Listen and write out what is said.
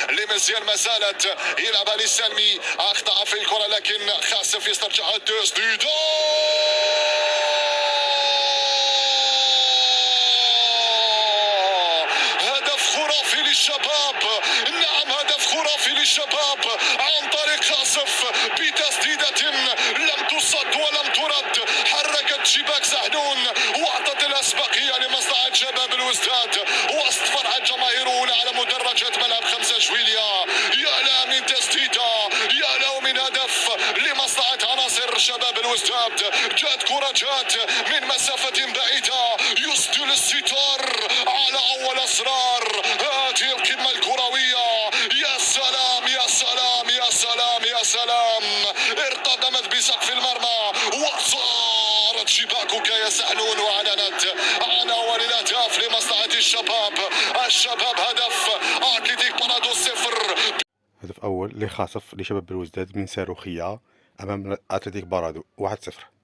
لمزيان ما زالت يلعبها لسالمي، اخطا في الكره لكن خاسف يسترجعها تسديده. هدف خرافي للشباب، نعم هدف خرافي للشباب عن طريق خاسف بتسديدة لم تصد ولم ترد، حركت شباك سحنون واعطت الاسبقية لمصلحة شباب الوستاد وسط فرحة جماهيرون على مدرجات ملعب 5 جويلية. يا لا من تسديدة، يا لا من هدف لمصلحة عناصر شباب الوستاد. جات كرة جات من مسافة بعيدة، يسدل الستار على اول اسرار هذه القمة الكروية. يا سلام يا سلام يا سلام يا سلام، ارتطمت بسقف المرمى وصارت شباكك يا سحنون واعلنت عن اول الاهداف لمصلحة الشباب. الشباب هدف، اتلتيك بارادو 0. هدف أول لخاصف لشباب الوزداد من صاروخية أمام أتلتيك بارادو 1-0.